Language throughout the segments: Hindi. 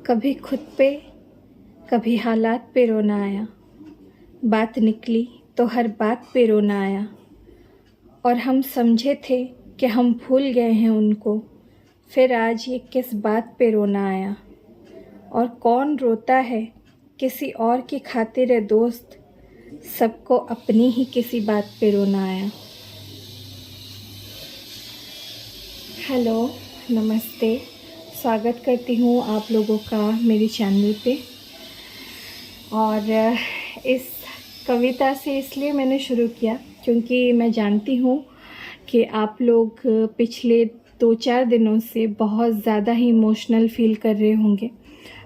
कभी खुद पे कभी हालात पे रोना आया। बात निकली तो हर बात पे रोना आया। और हम समझे थे कि हम भूल गए हैं उनको, फिर आज ये किस बात पे रोना आया। और कौन रोता है किसी और की खातिर है दोस्त, सबको अपनी ही किसी बात पे रोना आया। हेलो, नमस्ते, स्वागत करती हूँ आप लोगों का मेरी चैनल पे। और इस कविता से इसलिए मैंने शुरू किया क्योंकि मैं जानती हूँ कि आप लोग पिछले 2-4 दिनों से बहुत ज़्यादा ही इमोशनल फील कर रहे होंगे।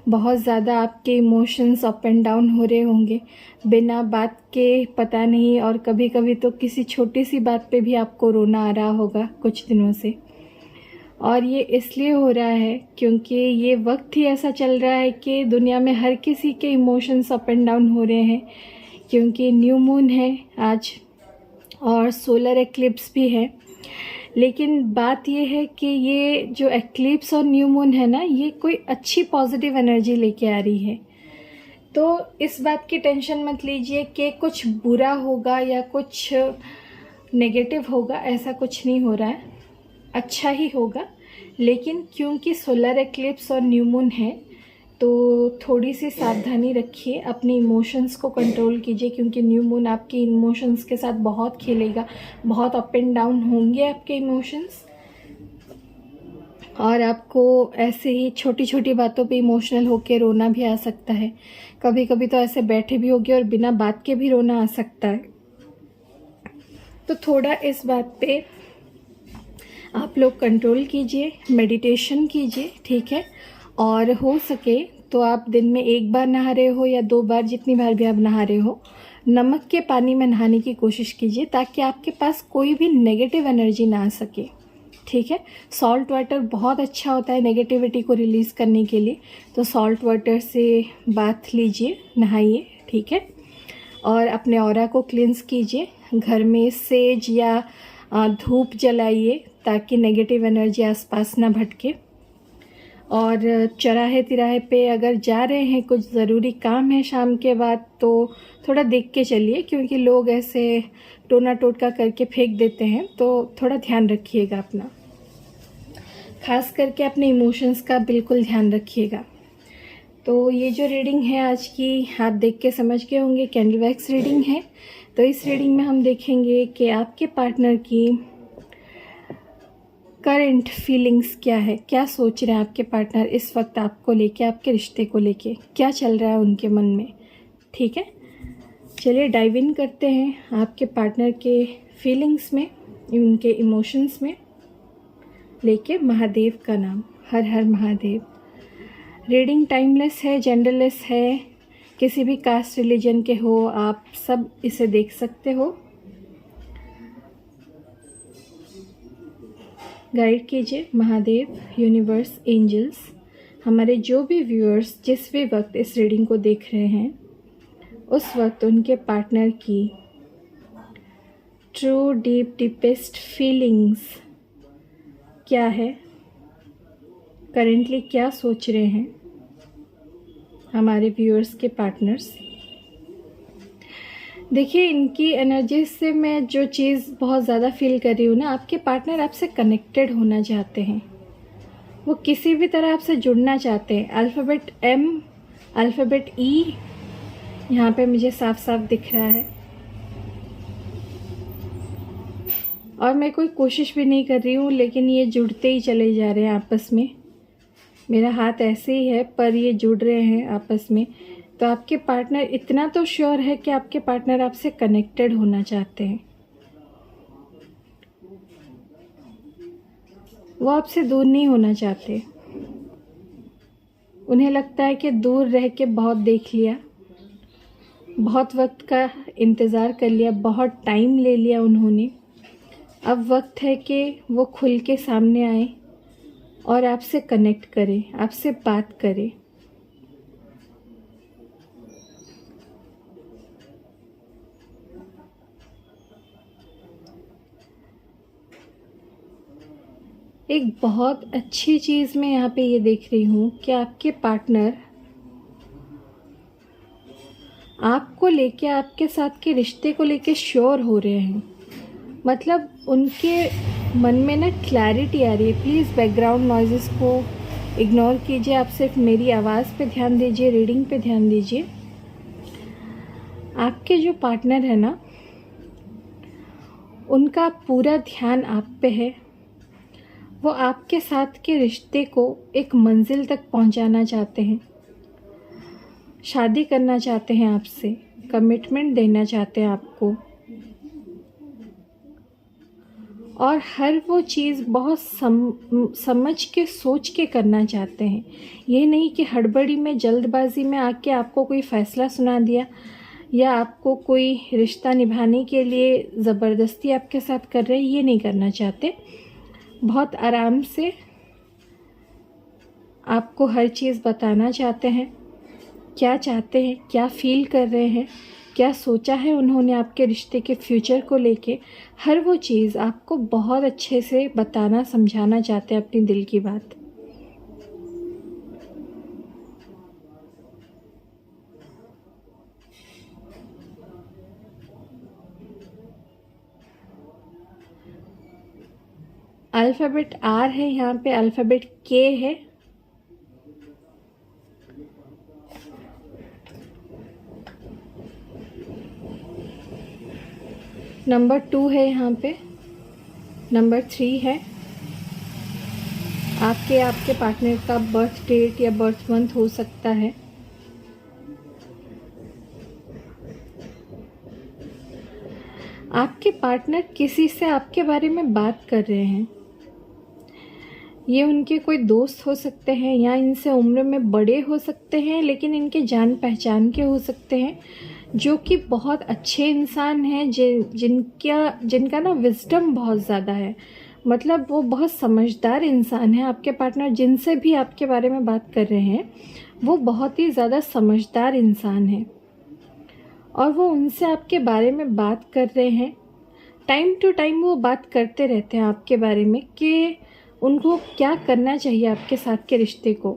बहुत ज़्यादा आपके इमोशंस अप एंड डाउन हो रहे होंगे बिना बात के, पता नहीं। और कभी कभी तो किसी छोटी सी बात पे भी आपको रोना आ रहा होगा कुछ दिनों से। और ये इसलिए हो रहा है क्योंकि ये वक्त ही ऐसा चल रहा है कि दुनिया में हर किसी के इमोशंस अप एंड डाउन हो रहे हैं, क्योंकि न्यू मून है आज और सोलर एक्लिप्स भी है। लेकिन बात ये है कि ये जो एक्लिप्स और न्यू मून है ना, ये कोई अच्छी पॉजिटिव एनर्जी लेके आ रही है। तो इस बात की टेंशन मत लीजिए कि कुछ बुरा होगा या कुछ नेगेटिव होगा, ऐसा कुछ नहीं हो रहा है, अच्छा ही होगा। लेकिन क्योंकि सोलर एक्लिप्स और न्यू मून है तो थोड़ी सी सावधानी रखिए, अपने इमोशंस को कंट्रोल कीजिए, क्योंकि न्यू मून आपके इमोशंस के साथ बहुत खेलेगा। बहुत अप एंड डाउन होंगे आपके इमोशंस, और आपको ऐसे ही छोटी छोटी बातों पे इमोशनल होके रोना भी आ सकता है। कभी कभी तो ऐसे बैठे भी होगे और बिना बात के भी रोना आ सकता है। तो थोड़ा इस बात पे आप लोग कंट्रोल कीजिए, मेडिटेशन कीजिए, ठीक है। और हो सके तो आप दिन में 1 बार नहा रहे हो या 2 बार, जितनी बार भी आप नहा रहे हो, नमक के पानी में नहाने की कोशिश कीजिए ताकि आपके पास कोई भी नेगेटिव एनर्जी ना आ सके, ठीक है। सॉल्ट वाटर बहुत अच्छा होता है नेगेटिविटी को रिलीज़ करने के लिए, तो सॉल्ट वाटर से बाथ लीजिए, नहाइए, ठीक है। और अपने ऑरा को क्लींस कीजिए, घर में सेज या धूप जलाइए ताकि नेगेटिव एनर्जी आसपास ना भटके। और चौराहे तिराहे पे अगर जा रहे हैं, कुछ ज़रूरी काम है शाम के बाद, तो थोड़ा देख के चलिए, क्योंकि लोग ऐसे टोना टोटका करके फेंक देते हैं, तो थोड़ा ध्यान रखिएगा अपना। खास करके अपने इमोशंस का बिल्कुल ध्यान रखिएगा। तो ये जो रीडिंग है आज की, आप देख के समझ गए होंगे, कैंडल वैक्स रीडिंग है। तो इस रीडिंग में हम देखेंगे कि आपके पार्टनर की करंट फीलिंग्स क्या है, क्या सोच रहे हैं आपके पार्टनर इस वक्त आपको लेके, आपके रिश्ते को लेके, क्या चल रहा है उनके मन में, ठीक है। चलिए डाइव इन करते हैं आपके पार्टनर के फीलिंग्स में, उनके इमोशंस में, लेके महादेव का नाम, हर हर महादेव। रीडिंग टाइमलेस है, जेंडरलेस है, किसी भी कास्ट रिलीजन के हो, आप सब इसे देख सकते हो। गाइड कीजिए महादेव, यूनिवर्स, एंजल्स, हमारे जो भी व्यूअर्स जिस भी वक्त इस रीडिंग को देख रहे हैं, उस वक्त उनके पार्टनर की ट्रू डीपेस्ट फीलिंग्स क्या है, करेंटली क्या सोच रहे हैं हमारे व्यूअर्स के पार्टनर्स। देखिए, इनकी एनर्जी से मैं जो चीज़ बहुत ज़्यादा फील कर रही हूँ ना, आपके पार्टनर आपसे कनेक्टेड होना चाहते हैं, वो किसी भी तरह आपसे जुड़ना चाहते हैं। अल्फ़ाबेट M, अल्फ़ाबेट E यहाँ पे मुझे साफ साफ दिख रहा है। और मैं कोई कोशिश भी नहीं कर रही हूँ, लेकिन ये जुड़ते ही चले जा रहे हैं आपस में। मेरा हाथ ऐसे ही है पर ये जुड़ रहे हैं आपस में। तो आपके पार्टनर इतना तो श्योर है कि आपके पार्टनर आपसे कनेक्टेड होना चाहते हैं, वो आपसे दूर नहीं होना चाहते। उन्हें लगता है कि दूर रह के बहुत देख लिया, बहुत वक्त का इंतज़ार कर लिया, बहुत टाइम ले लिया उन्होंने। अब वक्त है कि वो खुल के सामने आए और आपसे कनेक्ट करें, आपसे बात करें। एक बहुत अच्छी चीज़ मैं यहाँ पे ये देख रही हूँ कि आपके पार्टनर आपको लेके, आपके साथ के रिश्ते को लेके श्योर हो रहे हैं। मतलब उनके मन में ना क्लैरिटी आ रही है। प्लीज़ बैकग्राउंड नॉइज़ेस को इग्नोर कीजिए, आप सिर्फ मेरी आवाज़ पे ध्यान दीजिए, रीडिंग पे ध्यान दीजिए। आपके जो पार्टनर है ना, उनका पूरा ध्यान आप पे है। वो आपके साथ के रिश्ते को एक मंजिल तक पहुंचाना चाहते हैं, शादी करना चाहते हैं आपसे, कमिटमेंट देना चाहते हैं आपको, और हर वो चीज़ बहुत समझ के सोच के करना चाहते हैं। ये नहीं कि हड़बड़ी में, जल्दबाजी में आके आपको कोई फ़ैसला सुना दिया या आपको कोई रिश्ता निभाने के लिए ज़बरदस्ती आपके साथ कर रहे हैं। ये नहीं करना चाहते। बहुत आराम से आपको हर चीज़ बताना चाहते हैं, क्या चाहते हैं, क्या फ़ील कर रहे हैं, क्या सोचा है उन्होंने आपके रिश्ते के फ्यूचर को लेके। हर वो चीज़ आपको बहुत अच्छे से बताना, समझाना चाहते हैं अपनी दिल की बात। अल्फ़ाबेट आर है यहाँ पे, अल्फ़ाबेट के है, नंबर 2 है यहाँ पे, नंबर 3 है। आपके पार्टनर का बर्थ डेट या बर्थ मंथ हो सकता है। आपके पार्टनर किसी से आपके बारे में बात कर रहे हैं। ये उनके कोई दोस्त हो सकते हैं या इनसे उम्र में बड़े हो सकते हैं, लेकिन इनके जान पहचान के हो सकते हैं, जो कि बहुत अच्छे इंसान हैं, जिनका ना विजडम बहुत ज़्यादा है। मतलब वो बहुत समझदार इंसान है। आपके पार्टनर जिनसे भी आपके बारे में बात कर रहे हैं, वो बहुत ही ज़्यादा समझदार इंसान है, और वो उनसे आपके बारे में बात कर रहे हैं। टाइम टू टाइम वो बात करते रहते हैं आपके बारे में कि उनको क्या करना चाहिए आपके साथ के रिश्ते को।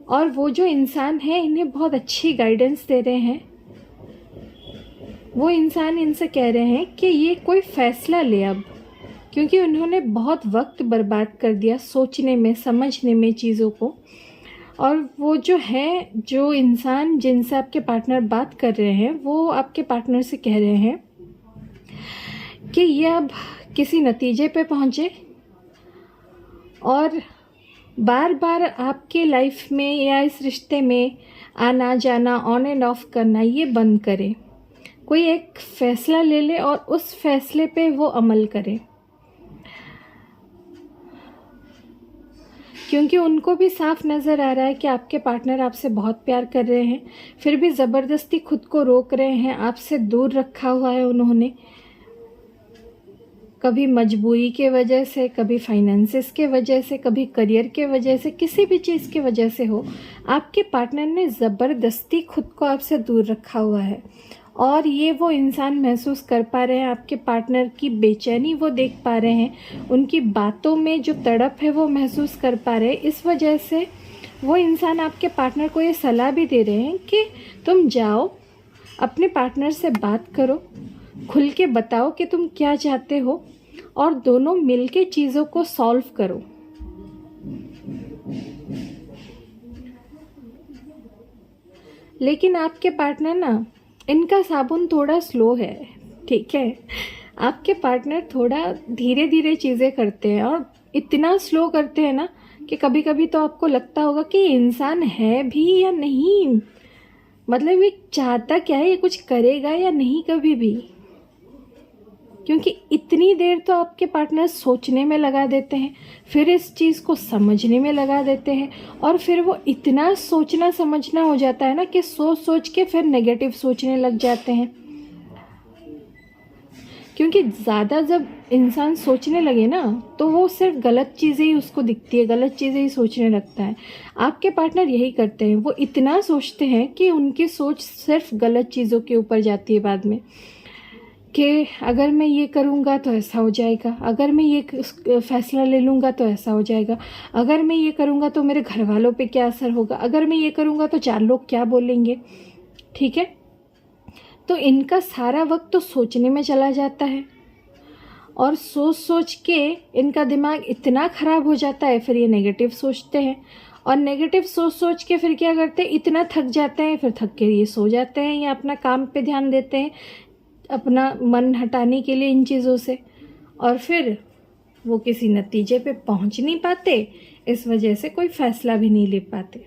और वो जो इंसान है, इन्हें बहुत अच्छी गाइडेंस दे रहे हैं। वो इंसान इनसे कह रहे हैं कि ये कोई फ़ैसला ले अब, क्योंकि उन्होंने बहुत वक्त बर्बाद कर दिया सोचने में, समझने में चीज़ों को। और वो जो इंसान जिनसे आपके पार्टनर बात कर रहे हैं, वो आपके पार्टनर से कह रहे हैं कि ये अब किसी नतीजे पे पहुँचे और बार बार आपके लाइफ में या इस रिश्ते में आना जाना, ऑन एंड ऑफ करना, ये बंद करें। कोई एक फ़ैसला ले ले और उस फैसले पे वो अमल करे, क्योंकि उनको भी साफ नज़र आ रहा है कि आपके पार्टनर आपसे बहुत प्यार कर रहे हैं, फिर भी ज़बरदस्ती खुद को रोक रहे हैं। आपसे दूर रखा हुआ है उन्होंने, कभी मजबूरी के वजह से, कभी फाइनेंसेस के वजह से, कभी करियर के वजह से, किसी भी चीज़ की वजह से हो, आपके पार्टनर ने ज़बरदस्ती खुद को आपसे दूर रखा हुआ है। और ये वो इंसान महसूस कर पा रहे हैं, आपके पार्टनर की बेचैनी वो देख पा रहे हैं, उनकी बातों में जो तड़प है वो महसूस कर पा रहे हैं। इस वजह से वो इंसान आपके पार्टनर को ये सलाह भी दे रहे हैं कि तुम जाओ, अपने पार्टनर से बात करो, खुल के बताओ कि तुम क्या चाहते हो, और दोनों मिलके चीज़ों को सॉल्व करो। लेकिन आपके पार्टनर ना, इनका साबुन थोड़ा स्लो है, ठीक है। आपके पार्टनर थोड़ा धीरे धीरे चीज़ें करते हैं, और इतना स्लो करते हैं ना कि कभी कभी तो आपको लगता होगा कि इंसान है भी या नहीं। मतलब ये चाहता क्या है, ये कुछ करेगा या नहीं कभी भी। क्योंकि इतनी देर तो आपके पार्टनर सोचने में लगा देते हैं, फिर इस चीज़ को समझने में लगा देते हैं, और फिर वो इतना सोचना समझना हो जाता है ना कि सोच सोच के फिर नेगेटिव सोचने लग जाते हैं। क्योंकि ज़्यादा जब इंसान सोचने लगे ना, तो वो सिर्फ गलत चीज़ें ही उसको दिखती है, गलत चीज़ें ही सोचने लगता है। आपके पार्टनर यही करते हैं, वो इतना सोचते हैं कि उनकी सोच सिर्फ गलत चीज़ों के ऊपर जाती है बाद में। कि अगर मैं ये करूँगा तो ऐसा हो जाएगा, अगर मैं ये फ़ैसला ले लूँगा तो ऐसा हो जाएगा, अगर मैं ये करूँगा तो मेरे घर वालों पे क्या असर होगा, अगर मैं ये करूँगा तो 4 लोग क्या बोलेंगे। ठीक है, तो इनका सारा वक्त तो सोचने में चला जाता है और सोच सोच के इनका दिमाग इतना ख़राब हो जाता है, फिर ये नेगेटिव सोचते हैं और नेगेटिव सोच सोच के फिर क्या करते हैं, इतना थक जाते हैं, फिर थक के ये सो जाते हैं या अपना काम पे ध्यान देते हैं अपना मन हटाने के लिए इन चीज़ों से, और फिर वो किसी नतीजे पे पहुंच नहीं पाते, इस वजह से कोई फ़ैसला भी नहीं ले पाते।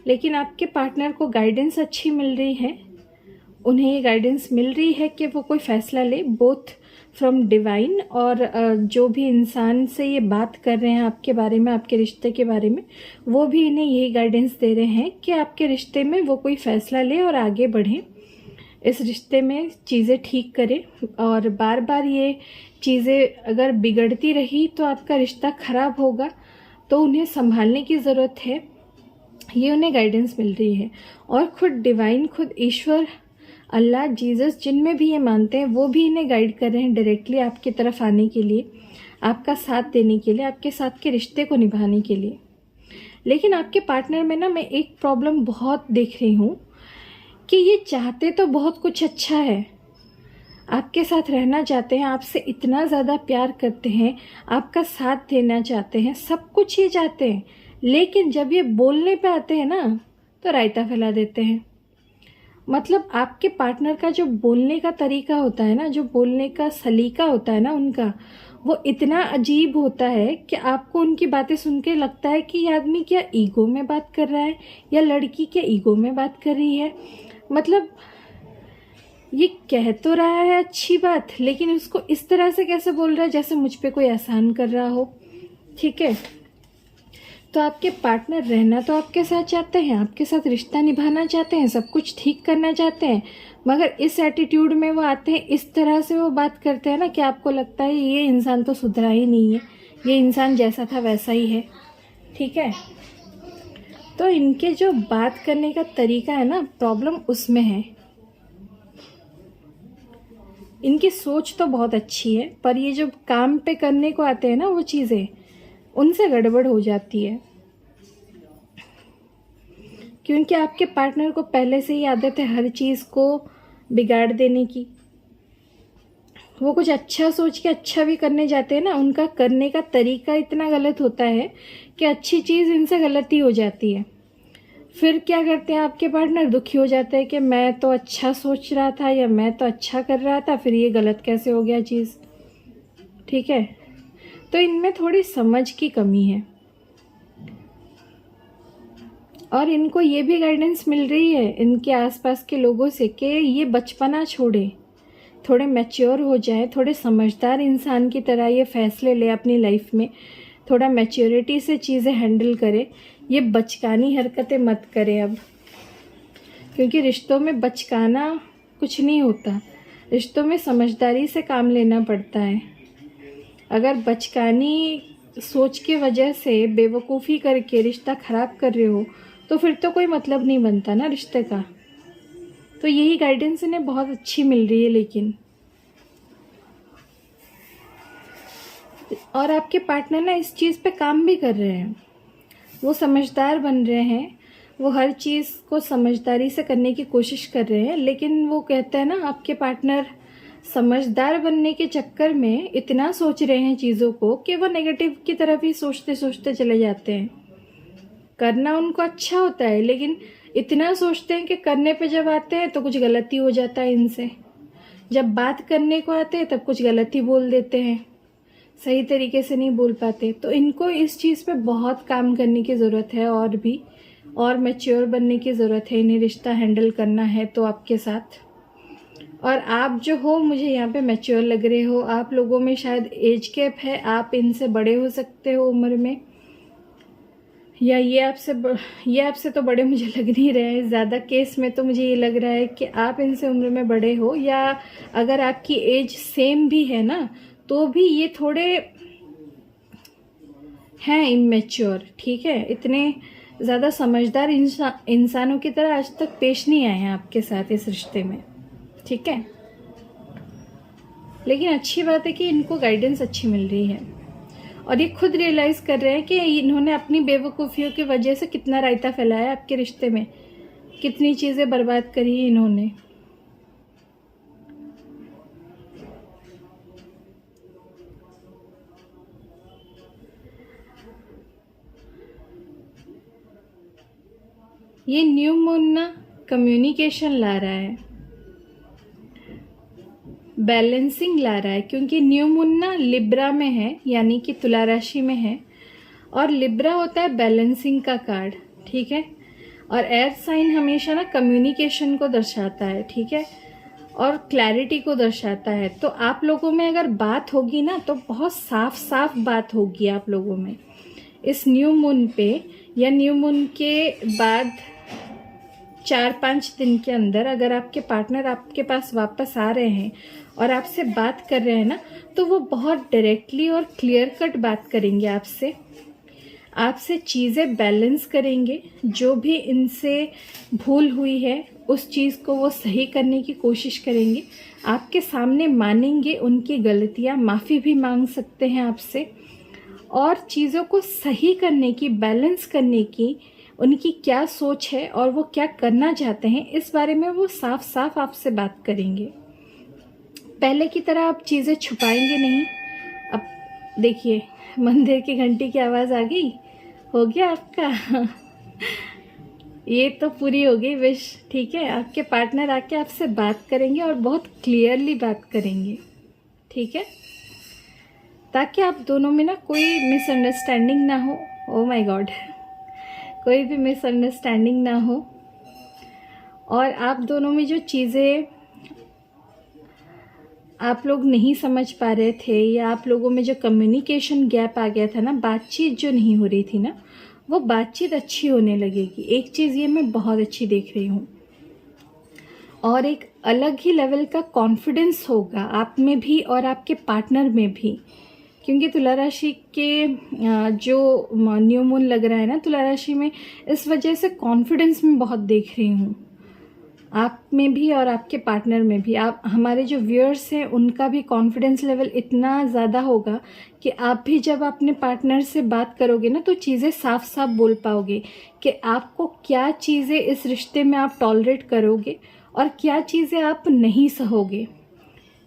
लेकिन आपके पार्टनर को गाइडेंस अच्छी मिल रही है, उन्हें ये गाइडेंस मिल रही है कि वो कोई फ़ैसला ले, बोथ फ्रॉम डिवाइन और जो भी इंसान से ये बात कर रहे हैं आपके बारे में, आपके रिश्ते के बारे में, वो भी इन्हें यही गाइडेंस दे रहे हैं कि आपके रिश्ते में वो कोई फ़ैसला ले और आगे बढ़ें, इस रिश्ते में चीज़ें ठीक करें। और बार बार ये चीज़ें अगर बिगड़ती रही तो आपका रिश्ता ख़राब होगा, तो उन्हें संभालने की ज़रूरत है, ये उन्हें गाइडेंस मिल रही है। और खुद डिवाइन, खुद ईश्वर, अल्लाह, जीसस, जिनमें भी ये मानते हैं, वो भी इन्हें गाइड कर रहे हैं डायरेक्टली आपकी तरफ आने के लिए, आपका साथ देने के लिए, आपके साथ के रिश्ते को निभाने के लिए। लेकिन आपके पार्टनर में ना मैं एक प्रॉब्लम बहुत देख रही हूँ कि ये चाहते तो बहुत कुछ अच्छा है, आपके साथ रहना चाहते हैं, आपसे इतना ज़्यादा प्यार करते हैं, आपका साथ देना चाहते हैं, सब कुछ ये चाहते हैं, लेकिन जब ये बोलने पे आते हैं ना तो रायता फैला देते हैं। मतलब आपके पार्टनर का जो बोलने का तरीका होता है ना, जो बोलने का सलीका होता है ना उनका, वो इतना अजीब होता है कि आपको उनकी बातें सुन के लगता है कि ये आदमी क्या ईगो में बात कर रहा है या लड़की क्या ईगो में बात कर रही है। मतलब ये कह तो रहा है अच्छी बात, लेकिन उसको इस तरह से कैसे बोल रहा है जैसे मुझ पे कोई एहसान कर रहा हो। ठीक है, तो आपके पार्टनर रहना तो आपके साथ चाहते हैं, आपके साथ रिश्ता निभाना चाहते हैं, सब कुछ ठीक करना चाहते हैं, मगर इस एटीट्यूड में वो आते हैं, इस तरह से वो बात करते हैं ना कि आपको लगता है ये इंसान तो सुधरा ही नहीं है, ये इंसान जैसा था वैसा ही है। ठीक है, तो इनके जो बात करने का तरीका है ना, प्रॉब्लम उसमें है। इनकी सोच तो बहुत अच्छी है, पर ये जो काम पे करने को आते हैं ना वो चीज़ें, उनसे गड़बड़ हो जाती है, क्योंकि आपके पार्टनर को पहले से ही आदत है हर चीज़ को बिगाड़ देने की। वो कुछ अच्छा सोच के अच्छा भी करने जाते हैं ना, उनका करने का तरीका इतना गलत होता है कि अच्छी चीज़ इनसे गलती हो जाती है। फिर क्या करते हैं आपके पार्टनर, दुखी हो जाते हैं कि मैं तो अच्छा सोच रहा था या मैं तो अच्छा कर रहा था, फिर ये गलत कैसे हो गया चीज़। ठीक है, तो इनमें थोड़ी समझ की कमी है और इनको ये भी गाइडेंस मिल रही है इनके आसपास के लोगों से कि ये बचपना छोड़े, थोड़े मैच्योर हो जाए, थोड़े समझदार इंसान की तरह ये फैसले ले अपनी लाइफ में, थोड़ा मैच्योरिटी से चीज़ें हैंडल करे, ये बचकानी हरकतें मत करे अब, क्योंकि रिश्तों में बचकाना कुछ नहीं होता, रिश्तों में समझदारी से काम लेना पड़ता है। अगर बचकानी सोच की वजह से बेवकूफ़ी करके रिश्ता ख़राब कर रहे हो तो फिर तो कोई मतलब नहीं बनता ना रिश्ते का। तो यही गाइडेंस इन्हें बहुत अच्छी मिल रही है। लेकिन और आपके पार्टनर ना इस चीज़ पे काम भी कर रहे हैं, वो समझदार बन रहे हैं, वो हर चीज़ को समझदारी से करने की कोशिश कर रहे हैं, लेकिन वो कहते हैं ना आपके पार्टनर समझदार बनने के चक्कर में इतना सोच रहे हैं चीज़ों को कि वो नेगेटिव की तरफ ही सोचते सोचते चले जाते हैं। करना उनको अच्छा होता है, लेकिन इतना सोचते हैं कि करने पे जब आते हैं तो कुछ गलती हो जाता है इनसे, जब बात करने को आते हैं तब कुछ गलती बोल देते हैं, सही तरीके से नहीं बोल पाते। तो इनको इस चीज़ पे बहुत काम करने की ज़रूरत है और भी, और मैच्योर बनने की ज़रूरत है। इन्हें रिश्ता हैंडल करना है तो आपके साथ, और आप जो हो मुझे यहाँ पे मैच्योर लग रहे हो। आप लोगों में शायद एज गैप है, आप इनसे बड़े हो सकते हो उम्र में, या ये आपसे तो बड़े मुझे लग नहीं रहे हैं। ज़्यादा केस में तो मुझे ये लग रहा है कि आप इनसे उम्र में बड़े हो, या अगर आपकी एज सेम भी है ना तो भी ये थोड़े हैं इमेच्योर। ठीक है, इतने ज़्यादा समझदार इंसानों की तरह आज तक पेश नहीं आए हैं आपके साथ इस रिश्ते में। ठीक है। लेकिन अच्छी बात है कि इनको गाइडेंस अच्छी मिल रही है और ये खुद रियलाइज़ कर रहे हैं कि इन्होंने अपनी बेवकूफ़ियों की वजह से कितना रायता फैलाया आपके रिश्ते में, कितनी चीज़ें बर्बाद करी इन्होंने। ये न्यू मून ना कम्युनिकेशन ला रहा है, बैलेंसिंग ला रहा है, क्योंकि न्यू मून ना लिब्रा में है, यानी कि तुला राशि में है, और लिब्रा होता है बैलेंसिंग का कार्ड, ठीक है। और एयर साइन हमेशा ना कम्युनिकेशन को दर्शाता है, ठीक है, और क्लैरिटी को दर्शाता है। तो आप लोगों में अगर बात होगी ना तो बहुत साफ साफ बात होगी आप लोगों में इस न्यू मून पे, या न्यू मून के बाद 4-5 दिन के अंदर अगर आपके पार्टनर आपके पास वापस आ रहे हैं और आपसे बात कर रहे हैं ना, तो वो बहुत डायरेक्टली और क्लियर कट बात करेंगे आपसे चीज़ें बैलेंस करेंगे। जो भी इनसे भूल हुई है उस चीज़ को वो सही करने की कोशिश करेंगे, आपके सामने मानेंगे उनकी गलतियाँ, माफ़ी भी मांग सकते हैं आपसे, और चीज़ों को सही करने की, बैलेंस करने की उनकी क्या सोच है और वो क्या करना चाहते हैं, इस बारे में वो साफ साफ आपसे बात करेंगे। पहले की तरह आप चीज़ें छुपाएंगे नहीं। अब देखिए, मंदिर की घंटी की आवाज़ आ गई, हो गया आपका ये तो पूरी हो गई विश, ठीक है। आपके पार्टनर आके आपसे बात करेंगे और बहुत क्लियरली बात करेंगे, ठीक है, ताकि आप दोनों में ना कोई मिसअंडरस्टैंडिंग ना हो। ओ माय गॉड, कोई भी मिसअंडरस्टैंडिंग ना हो, और आप दोनों में जो चीज़ें आप लोग नहीं समझ पा रहे थे, या आप लोगों में जो कम्युनिकेशन गैप आ गया था ना, बातचीत जो नहीं हो रही थी ना, वो बातचीत अच्छी होने लगेगी। एक चीज़ ये मैं बहुत अच्छी देख रही हूँ, और एक अलग ही लेवल का कॉन्फिडेंस होगा आप में भी और आपके पार्टनर में भी, क्योंकि तुला राशि के जो न्यू मून लग रहा है ना तुला राशि में, इस वजह से कॉन्फिडेंस में बहुत देख रही हूँ आप में भी और आपके पार्टनर में भी। आप, हमारे जो व्यूअर्स हैं, उनका भी कॉन्फिडेंस लेवल इतना ज़्यादा होगा कि आप भी जब अपने पार्टनर से बात करोगे ना तो चीज़ें साफ साफ बोल पाओगे कि आपको क्या चीज़ें इस रिश्ते में आप टॉलरेट करोगे और क्या चीज़ें आप नहीं सहोगे,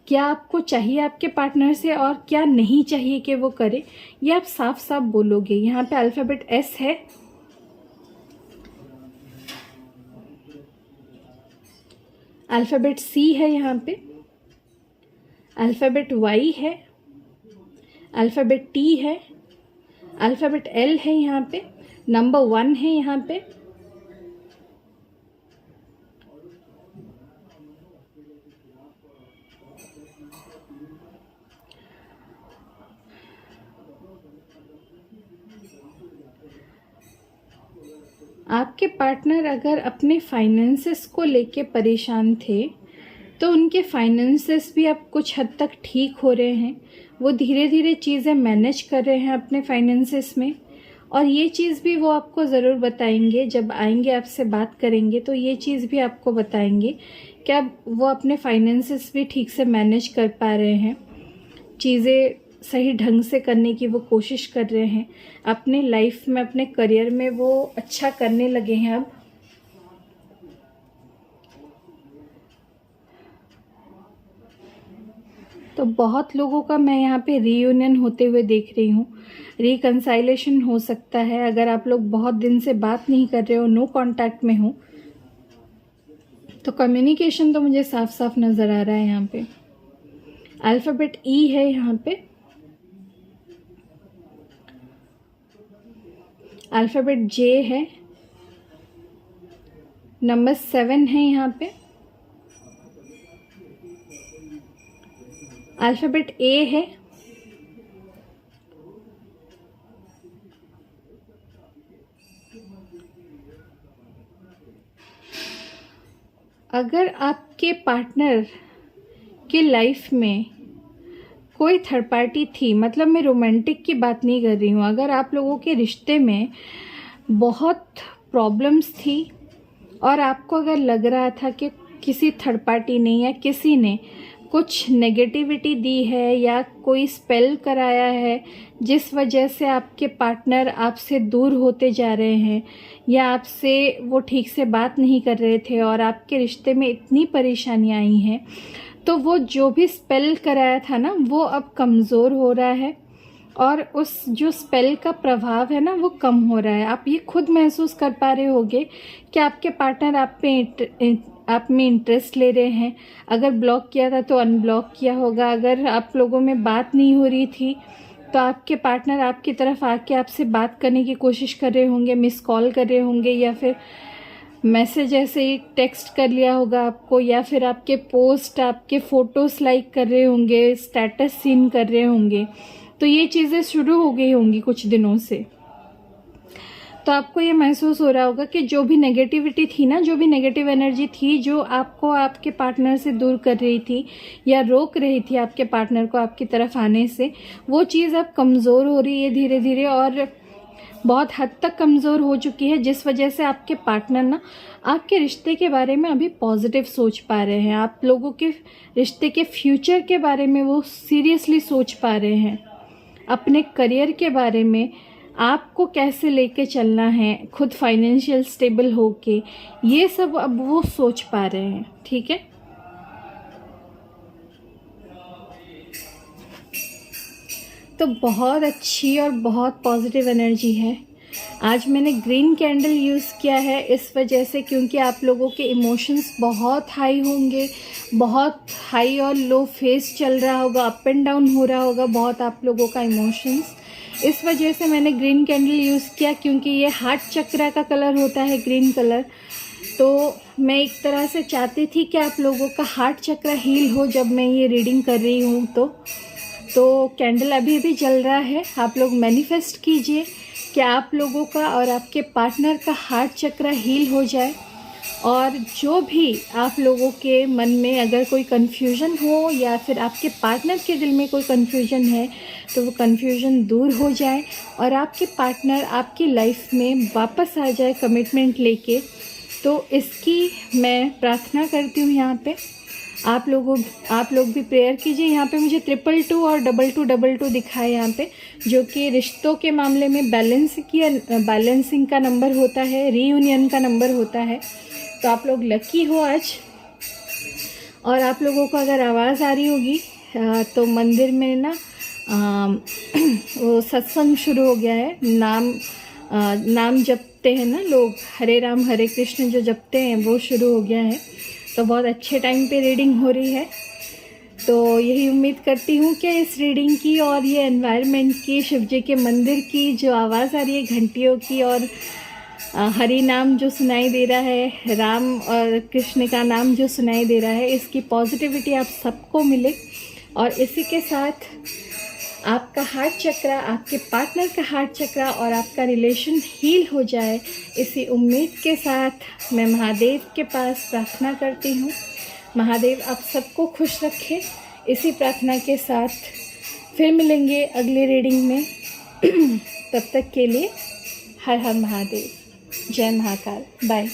क्या आपको चाहिए आपके पार्टनर से और क्या नहीं चाहिए कि वो करे, ये आप साफ साफ बोलोगे। यहाँ पे अल्फ़ाबेट एस है, अल्फ़ाबेट सी है, यहाँ पे अल्फ़ाबेट वाई है, अल्फ़ाबेट टी है, अल्फ़ाबेट एल है, यहाँ पे नंबर 1 है। यहाँ पे आपके पार्टनर अगर अपने फाइनेंसेस को लेके परेशान थे तो उनके फाइनेंसेस भी अब कुछ हद तक ठीक हो रहे हैं। वो धीरे धीरे चीज़ें मैनेज कर रहे हैं अपने फाइनेंसेस में, और ये चीज़ भी वो आपको ज़रूर बताएंगे जब आएंगे, आपसे बात करेंगे तो ये चीज़ भी आपको बताएंगे कि अब वो अपने फाइनेंसेस भी ठीक से मैनेज कर पा रहे हैं, चीज़ें सही ढंग से करने की वो कोशिश कर रहे हैं, अपने लाइफ में, अपने करियर में वो अच्छा करने लगे हैं अब। तो बहुत लोगों का मैं यहाँ पे रीयूनियन होते हुए देख रही हूँ, रिकंसाइलेशन हो सकता है। अगर आप लोग बहुत दिन से बात नहीं कर रहे हो, नो कांटेक्ट में हो, तो कम्युनिकेशन तो मुझे साफ साफ नज़र आ रहा है। यहाँ पे अल्फ़ाबेट ई है, यहाँ पे अल्फ़ाबेट जे है, नंबर 7 है, यहाँ पे अल्फ़ाबेट ए है, अगर आपके पार्टनर के लाइफ में कोई थर्ड पार्टी थी, मतलब मैं रोमांटिक की बात नहीं कर रही हूँ, अगर आप लोगों के रिश्ते में बहुत प्रॉब्लम्स थी और आपको अगर लग रहा था कि किसी थर्ड पार्टी ने या किसी ने कुछ नेगेटिविटी दी है या कोई स्पेल कराया है जिस वजह से आपके पार्टनर आपसे दूर होते जा रहे हैं या आपसे वो ठीक से बात नहीं कर रहे थे और आपके रिश्ते में इतनी परेशानियां आई हैं, तो वो जो भी स्पेल कराया था ना वो अब कमज़ोर हो रहा है और उस जो स्पेल का प्रभाव है ना वो कम हो रहा है। आप ये खुद महसूस कर पा रहे होगे कि आपके पार्टनर आप में इंटरेस्ट ले रहे हैं। अगर ब्लॉक किया था तो अनब्लॉक किया होगा, अगर आप लोगों में बात नहीं हो रही थी तो आपके पार्टनर आपकी तरफ आके आपसे बात करने की कोशिश कर रहे होंगे, मिस कॉल कर रहे होंगे या फिर मैसेज ऐसे ही टेक्स्ट कर लिया होगा आपको, या फिर आपके पोस्ट, आपके फ़ोटोज़ लाइक कर रहे होंगे, स्टेटस सीन कर रहे होंगे। तो ये चीज़ें शुरू हो गई होंगी कुछ दिनों से। तो आपको ये महसूस हो रहा होगा कि जो भी नेगेटिविटी थी ना, जो भी नेगेटिव एनर्जी थी जो आपको आपके पार्टनर से दूर कर रही थी या रोक रही थी आपके पार्टनर को आपकी तरफ आने से, वो चीज़ अब कमज़ोर हो रही है धीरे धीरे और बहुत हद तक कमज़ोर हो चुकी है, जिस वजह से आपके पार्टनर ना आपके रिश्ते के बारे में अभी पॉजिटिव सोच पा रहे हैं। आप लोगों के रिश्ते के फ्यूचर के बारे में वो सीरियसली सोच पा रहे हैं, अपने करियर के बारे में, आपको कैसे लेके चलना है, खुद फाइनेंशियल स्टेबल होके, ये सब अब वो सोच पा रहे हैं। ठीक है, तो बहुत अच्छी और बहुत पॉजिटिव एनर्जी है। आज मैंने ग्रीन कैंडल यूज़ किया है इस वजह से क्योंकि आप लोगों के इमोशंस बहुत हाई होंगे, बहुत हाई और लो फेस चल रहा होगा, अप एंड डाउन हो रहा होगा बहुत आप लोगों का इमोशंस। इस वजह से मैंने ग्रीन कैंडल यूज़ किया क्योंकि ये हार्ट चक्र का कलर होता है ग्रीन कलर। तो मैं एक तरह से चाहती थी कि आप लोगों का हार्ट चक्र हील हो जब मैं ये रीडिंग कर रही हूँ। तो कैंडल अभी भी जल रहा है। आप लोग मैनिफेस्ट कीजिए कि आप लोगों का और आपके पार्टनर का हार्ट चक्र हील हो जाए और जो भी आप लोगों के मन में अगर कोई कन्फ्यूज़न हो या फिर आपके पार्टनर के दिल में कोई कन्फ्यूज़न है तो वो कन्फ्यूज़न दूर हो जाए और आपके पार्टनर आपकी लाइफ में वापस आ जाए कमिटमेंट लेके। तो इसकी मैं प्रार्थना करती हूँ। यहाँ पे आप लोग भी प्रेयर कीजिए। यहाँ पे मुझे 222 और 2222 दिखा है यहाँ पे, जो कि रिश्तों के मामले में बैलेंसिंग का नंबर होता है, रीयूनियन का नंबर होता है। तो आप लोग लकी हो आज। और आप लोगों को अगर आवाज़ आ रही होगी तो मंदिर में ना वो सत्संग शुरू हो गया है। नाम जपते हैं ना लोग, हरे राम हरे कृष्ण जो जपते हैं वो शुरू हो गया है। तो बहुत अच्छे टाइम पे रीडिंग हो रही है। तो यही उम्मीद करती हूँ कि इस रीडिंग की और ये एनवायरनमेंट की, शिव जी के मंदिर की जो आवाज़ आ रही है घंटियों की और हरि नाम जो सुनाई दे रहा है, राम और कृष्ण का नाम जो सुनाई दे रहा है, इसकी पॉजिटिविटी आप सबको मिले और इसी के साथ आपका हार्ट चक्र, आपके पार्टनर का हार्ट चक्र और आपका रिलेशन हील हो जाए। इसी उम्मीद के साथ मैं महादेव के पास प्रार्थना करती हूँ। महादेव आप सबको खुश रखें। इसी प्रार्थना के साथ फिर मिलेंगे अगली रीडिंग में। तब तक के लिए हर हर महादेव, जय महाकाल, बाय।